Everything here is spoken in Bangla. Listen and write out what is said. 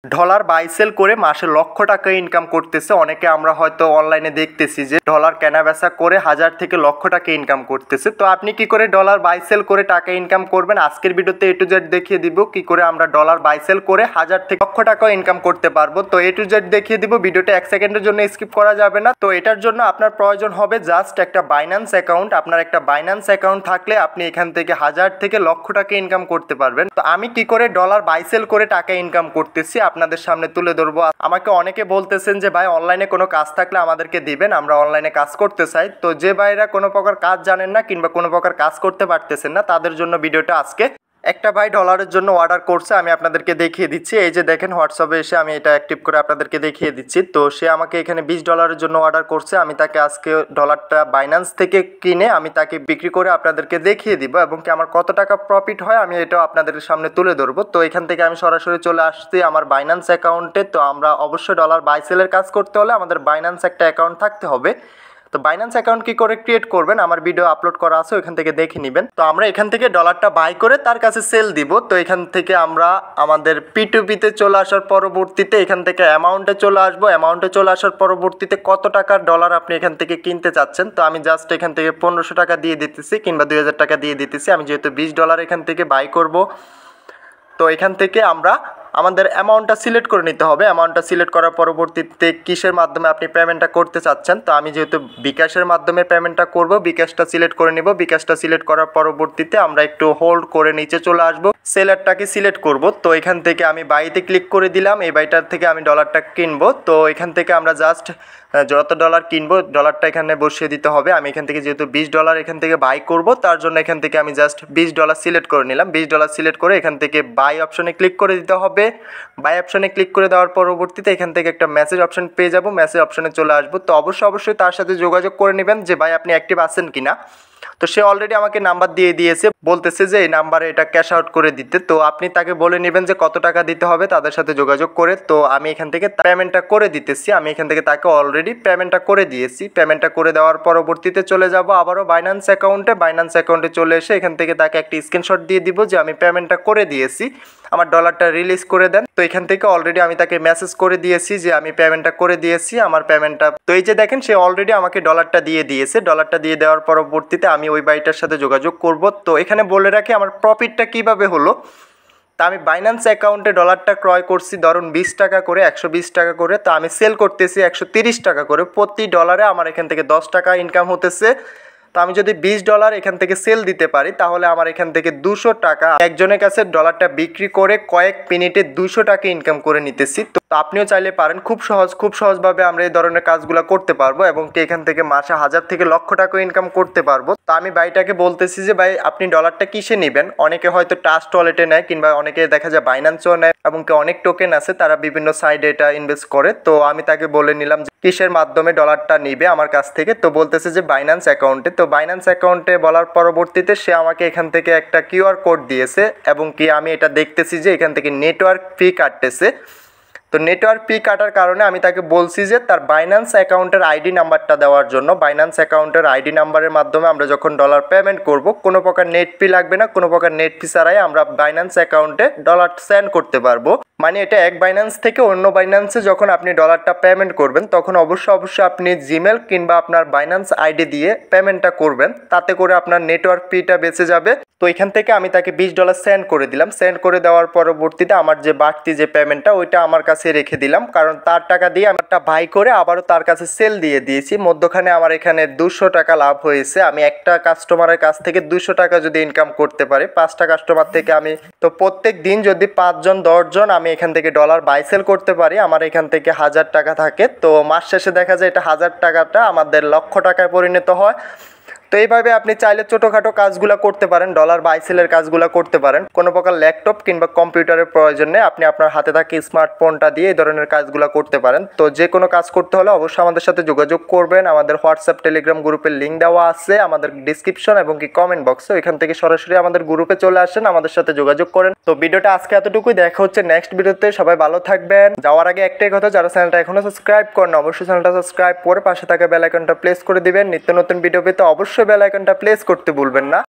ডলার বাই সেল করে মাসে লক্ষ টাকা ইনকাম করতেছে। অনেকে আমরা হয়তো অনলাইনে দেখতেছি যে ডলার কেনা বেচা করে হাজার থেকে লক্ষ টাকা ইনকাম করতেছে। তো আপনি কি করে ডলার বাই সেল করে টাকা ইনকাম করবেন, আজকের ভিডিওতে A to Z দেখিয়ে দিব কি করে আমরা ডলার বাই সেল করে হাজার থেকে লক্ষ টাকা ইনকাম করতে পারবো। তো A to Z দেখিয়ে দিব, ভিডিওটা 1 সেকেন্ডের জন্য স্কিপ করা যাবে না। তো এটার জন্য আপনার প্রয়োজন হবে জাস্ট একটা বাইন্যান্স অ্যাকাউন্ট। আপনার একটা বাইন্যান্স অ্যাকাউন্ট থাকলে আপনি এখান থেকে হাজার থেকে লক্ষ টাকা ইনকাম করতে পারবেন। তো আমি কি করে ডলার বাই সেল করে টাকা ইনকাম করতেছি আপনাদের সামনে তুলে ধরবো। আমাকে অনেকে বলতেছেন যে ভাই অনলাইনে কোনো কাজ থাকলে আমাদেরকে দিবেন, আমরা অনলাইনে কাজ করতে চাই। তো যে ভাইরা কোনো প্রকার কাজ জানেন না কিংবা কোনো প্রকার কাজ করতে পারতেছেন না, তাদের জন্য ভিডিওটা আজকে। একটা ভাই ডলারের জন্য অর্ডার করছে, আমি আপনাদেরকে দেখিয়ে দিচ্ছি। এই যে দেখেন, হোয়াটসঅ্যাপে এসে আমি এটা অ্যাক্টিভ করে আপনাদেরকে দেখিয়ে দিচ্ছি। তো সে আমাকে এখানে $20 জন্য অর্ডার করছে। আমি তাকে আজকে ডলারটা বাইন্যান্স থেকে কিনে আমি তাকে বিক্রি করে আপনাদেরকে দেখিয়ে দিব এবং কি আমার কত টাকা প্রফিট হয় আমি এটাও আপনাদের সামনে তুলে ধরবো। তো এখান থেকে আমি সরাসরি চলে আসছি আমার বাইন্যান্স অ্যাকাউন্টে। তো আমরা অবশ্যই ডলার বাই সেলের কাজ করতে হলে আমাদের বাইন্যান্স একটা অ্যাকাউন্ট থাকতে হবে। তো বাইন্যান্স অ্যাকাউন্ট কি করে ক্রিয়েট করবেন আমার ভিডিও আপলোড করা আছে, ওইখান থেকে দেখে নেবেন। তো আমরা এখান থেকে ডলারটা বাই করে তার কাছে সেল দিব। তো এখান থেকে আমরা আমাদের P2P-তে চলে আসার পরবর্তীতে এখান থেকে অ্যামাউন্টে চলে আসবো। অ্যামাউন্টে চলে আসার পরবর্তীতে কত টাকার ডলার আপনি এখান থেকে কিনতে চাচ্ছেন। তো আমি জাস্ট এখান থেকে 1500 টাকা দিয়ে দিতেছি কিংবা 2000 টাকা দিয়ে দিতেছি। আমি যেহেতু $20 এখান থেকে বাই করব, তো এখান থেকে আমরা আমাদের অ্যামাউন্টটা সিলেক্ট করে নিতে হবে। অ্যামাউন্টটা সিলেক্ট করার পরবর্তীতে কিসের মাধ্যমে আপনি পেমেন্টটা করতে চাচ্ছেন। তো আমি যেহেতু বিকাশের মাধ্যমে পেমেন্টটা করব, বিকাশটা সিলেক্ট করে নিব। বিকাশটা সিলেক্ট করার পরবর্তীতে আমরা একটু হোল্ড করে নিচে চলে আসব, সেলারটাকে সিলেক্ট করব। তো এখান থেকে আমি বাইতে ক্লিক করে দিলাম, এই বাইটার থেকে আমি ডলারটা কিনবো। তো এখান থেকে আমরা জাস্ট যত ডলার কিনবো ডলারটা এখানে বসিয়ে দিতে হবে। আমি এখান থেকে যেহেতু $20 এখান থেকে বাই করব, তার জন্য এখান থেকে আমি জাস্ট $20 সিলেক্ট করে নিলাম। $20 সিলেক্ট করে এখান থেকে বাই অপশনে ক্লিক করে দিতে হবে। বাই অপশনে ক্লিক করে দেওয়ার পরবর্তীতে এখান থেকে একটা মেসেজ অপশন পেয়ে যাব, মেসেজ অপশনে চলে আসবো। তো অবশ্যই তার সাথে যোগাযোগ করে নেবেন যে ভাই আপনি অ্যাক্টিভ আছেন কিনা। তো সে অলরেডি আমাকে নাম্বার দিয়ে দিয়েছে, বলতেছে যে এই নাম্বারে এটা ক্যাশ আউট করে দিতে। তো আপনি তাকে বলে নেবেন যে কত টাকা দিতে হবে তাদের সাথে যোগাযোগ করে। তো আমি এখান থেকে পেমেন্টটা করে দিতেছি। আমি এখান থেকে তাকে অলরেডি পেমেন্টটা করে দিয়েছি। পেমেন্টটা করে দেওয়ার পরবর্তীতে চলে যাব আবারও বাইন্যান্স অ্যাকাউন্টে। বাইন্যান্স অ্যাকাউন্টে চলে এসে এখান থেকে তাকে একটি স্ক্রিনশট দিয়ে দিব যে আমি পেমেন্টটা করে দিয়েছি, আমার ডলারটা রিলিজ করে দেন। তো এখান থেকে অলরেডি আমি তাকে মেসেজ করে দিয়েছি যে আমি পেমেন্টটা করে দিয়েছি, আমার পেমেন্টটা। তো এই যে দেখেন সে অলরেডি আমাকে ডলারটা দিয়ে দিয়েছে। ডলারটা দিয়ে দেওয়ার পরবর্তীতে আমি ওই বাইটার সাথে যোগাযোগ করব। তো এখানে বলে রাখি আমার প্রফিটটা কিভাবে হলো। তা আমি বাইন্যান্স অ্যাকাউন্টে ডলারটা ক্রয় করছি ধরুন 20 টাকা করে, 120 টাকা করে। তো আমি সেল করতেছি 130 টাকা করে। প্রতি ডলারে আমার এখান থেকে 10 টাকা ইনকাম হতেছে। তো আমি যদি $20 এখান থেকে সেল দিতে পারি তাহলে আমার এখান থেকে 200 টাকা একজনের কাছে ডলারটা বিক্রি করে কয়েক মিনিটে 200 টাকা ইনকাম করে নিতেছি। তো আপনিও চাইলে পারেন, খুব সহজভাবে আমরা এই ধরনের কাজগুলো করতে পারবো এবং এখান থেকে মাসে হাজার থেকে লক্ষ টাকা ইনকাম করতে পারবো। তো আমি ভাইটাকে বলতেছি যে ভাই আপনি ডলারটা কিসে নেবেন। অনেকে হয়তো ট্রাস্ট ওয়ালেটে নেয় কিংবা অনেকে দেখা যায় বাইন্যান্সও নেয় এবং অনেক টোকেন আছে তারা বিভিন্ন সাইডে এটা ইনভেস্ট করে। তো আমি তাকে বলে নিলাম যে কিসের মাধ্যমে ডলারটা নিবে আমার কাছ থেকে। তো বলতেছে যে বাইন্যান্স অ্যাকাউন্টে। তো বাইন্যান্স অ্যাকাউন্টে বলার পরবর্তীতে সে আমাকে এখান থেকে একটা QR কোড দিয়েছে এবং কি আমি এটা দেখতেছি যে এখান থেকে নেটওয়ার্ক ফি কাটতেছে। তো নেটওয়ার্ক ফি কাটার কারণে আমি তাকে বলছি যে তার বাইন্যান্স অ্যাকাউন্টের আইডি নাম্বারটা দেওয়ার জন্য। বাইন্যান্স অ্যাকাউন্টের আইডি নাম্বারের মাধ্যমে আমরা যখন ডলার পেমেন্ট করব কোনো প্রকার নেট ফি লাগবে না, কোনো প্রকার নেট ফি ছাড়াই আমরা বাইন্যান্স অ্যাকাউন্টে ডলার সেন্ড করতে পারবো। মানে এটা এক বাইন্যান্স থেকে অন্য বাইন্যান্সে যখন আপনি ডলারটা পেমেন্ট করবেন তখন অবশ্যই আপনি জিমেল কিংবা আপনার বাইন্যান্স আইডি দিয়ে পেমেন্টটা করবেন, তাতে করে আপনার নেটওয়ার্ক ফিটা বেঁচে যাবে। তো এখান থেকে আমি তাকে $20 সেন্ড করে দিলাম। সেন্ড করে দেওয়ার পরবর্তীতে আমার যে বাড়তি যে পেমেন্টটা ওইটা আমার কাছে রেখে দিলাম, কারণ তার টাকা দিয়ে আমি একটা বাই করে আবারও তার কাছে সেল দিয়ে দিয়েছি। মধ্যখানে আমার এখানে 200 টাকা লাভ হয়েছে। আমি একটা কাস্টমারের কাছ থেকে 200 টাকা যদি ইনকাম করতে পারি 5টা কাস্টমার থেকে আমি, তো প্রত্যেক দিন যদি 5 জন 10 জন আমি এখান থেকে ডলার বাই সেল করতে পারি আমার এখান থেকে 1000 টাকা থাকে। তো মাস শেষে দেখা যায় এটা 1000 টাকাটা আমাদের লক্ষ টাকায় পরিণত হয়। তো এইভাবে আপনি চাইলে ছোটোখাটো কাজগুলো করতে পারেন, ডলার বাই সেলের কাজগুলো করতে পারেন। কোনো প্রকার ল্যাপটপ কিংবা কম্পিউটারের প্রয়োজন নেই, আপনি আপনার হাতে থাকা স্মার্টফোনটা দিয়ে এই ধরনের কাজগুলো করতে পারেন। তো যে কোনো কাজ করতে হলে অবশ্যই আমাদের সাথে যোগাযোগ করবেন। আমাদের হোয়াটসঅ্যাপ টেলিগ্রাম গ্রুপের লিঙ্ক দেওয়া আছে আমাদের ডিসক্রিপশন এবং কি কমেন্ট বক্সে, এখান থেকে সরাসরি আমাদের গ্রুপে চলে আসেন, আমাদের সাথে যোগাযোগ করেন। তো ভিডিওটা আজকে এতটুকুই, দেখা হচ্ছে নেক্সট ভিডিওতে। সবাই ভালো থাকবেন। যাওয়ার আগে একটাই কথা, যারা চ্যানেলটা এখনো সাবস্ক্রাইব করেন অবশ্যই চ্যানেলটা সাবস্ক্রাইব করে পাশে থাকা বেল আইকনটা প্রেস করে দিবেন। নিত্য নতুন ভিডিও পেতে অবশ্যই বেল আইকনটা প্রেস করতে ভুলবেন না।